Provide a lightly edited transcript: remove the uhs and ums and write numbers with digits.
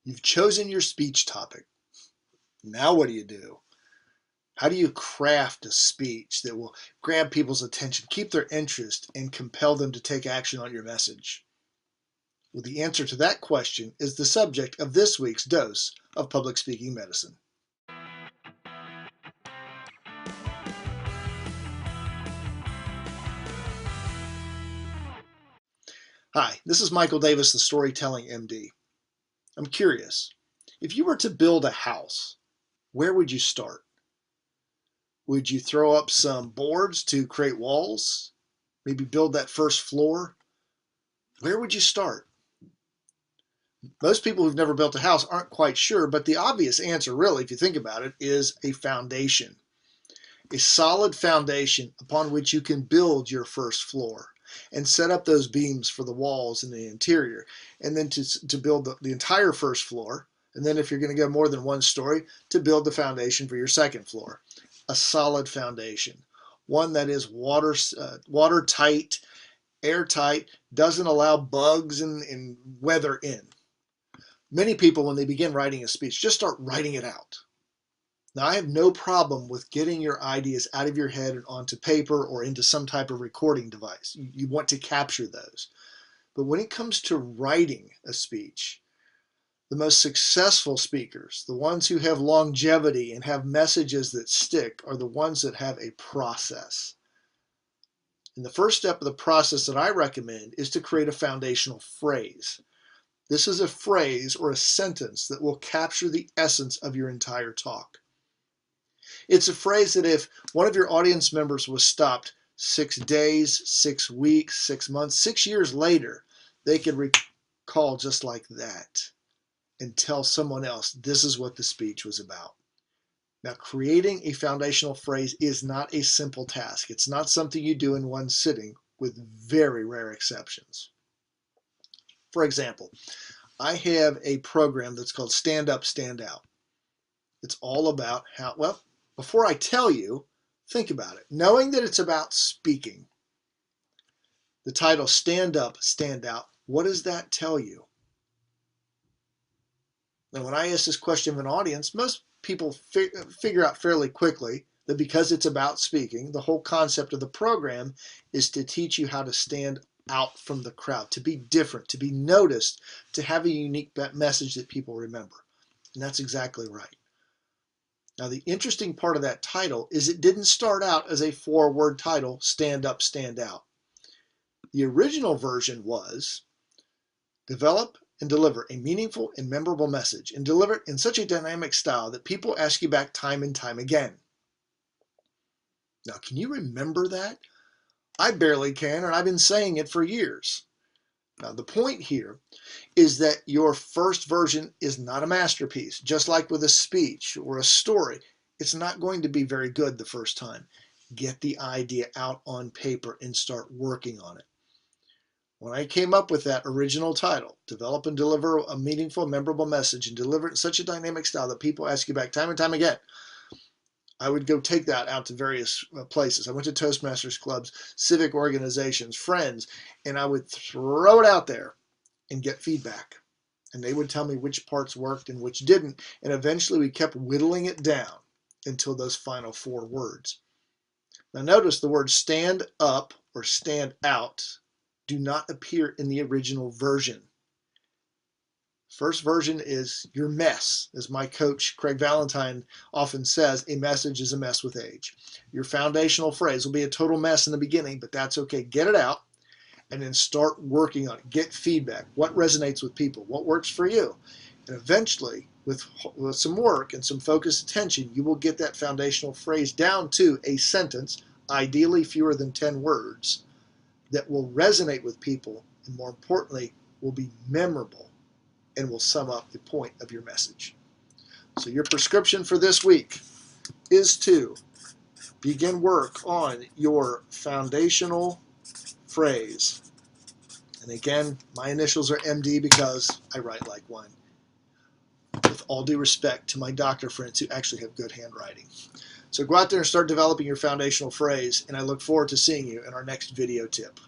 You've chosen your speech topic. Now what do? How do you craft a speech that will grab people's attention, keep their interest, and compel them to take action on your message? Well, the answer to that question is the subject of this week's dose of public speaking medicine. Hi, this is Michael Davis, the Storytelling MD. I'm curious, if you were to build a house, where would you start? Would you throw up some boards to create walls? Maybe build that first floor? Where would you start? Most people who've never built a house aren't quite sure, but the obvious answer, really, if you think about it, is a foundation. A solid foundation upon which you can build your first floor and set up those beams for the walls and the interior, and then to build the entire first floor, and then if you're going to go more than one story, to build the foundation for your second floor. A solid foundation, one that is watertight, airtight, doesn't allow bugs and weather in. Many people, when they begin writing a speech, just start writing it out. Now, I have no problem with getting your ideas out of your head and onto paper or into some type of recording device. You want to capture those. But when it comes to writing a speech, the most successful speakers, the ones who have longevity and have messages that stick, are the ones that have a process. And the first step of the process that I recommend is to create a foundational phrase. This is a phrase or a sentence that will capture the essence of your entire talk. It's a phrase that if one of your audience members was stopped 6 days, 6 weeks, 6 months, 6 years later, they could recall just like that and tell someone else this is what the speech was about. Now, creating a foundational phrase is not a simple task. It's not something you do in one sitting, with very rare exceptions. For example, I have a program that's called Stand Up, Stand Out. It's all about how, well, before I tell you, think about it. Knowing that it's about speaking, the title Stand Up, Stand Out, what does that tell you? And when I ask this question of an audience, most people figure out fairly quickly that because it's about speaking, the whole concept of the program is to teach you how to stand out from the crowd, to be different, to be noticed, to have a unique message that people remember. And that's exactly right. Now, the interesting part of that title is it didn't start out as a 4-word title, Stand Up, Stand Out. The original version was develop and deliver a meaningful and memorable message, and deliver it in such a dynamic style that people ask you back time and time again. Now, can you remember that? I barely can, and I've been saying it for years. Now, the point here is that your first version is not a masterpiece. Just like with a speech or a story, it's not going to be very good the first time. Get the idea out on paper and start working on it. When I came up with that original title, develop and deliver a meaningful, memorable message, and deliver it in such a dynamic style that people ask you back time and time again, I would go take that out to various places. I went to Toastmasters clubs, civic organizations, friends, and I would throw it out there and get feedback. And they would tell me which parts worked and which didn't. And eventually we kept whittling it down until those final 4 words. Now notice the words stand up or stand out do not appear in the original version. First version is your mess. As my coach Craig Valentine often says, a message is a mess with age. Your foundational phrase will be a total mess in the beginning, but that's okay. Get it out and then start working on it. Get feedback. What resonates with people? What works for you? And eventually, with some work and some focused attention, you will get that foundational phrase down to a sentence, ideally fewer than 10 words, that will resonate with people, and more importantly, will be memorable and will sum up the point of your message. So your prescription for this week is to begin work on your foundational phrase. And again, my initials are MD because I write like one. With all due respect to my doctor friends who actually have good handwriting. So go out there and start developing your foundational phrase, and I look forward to seeing you in our next video tip.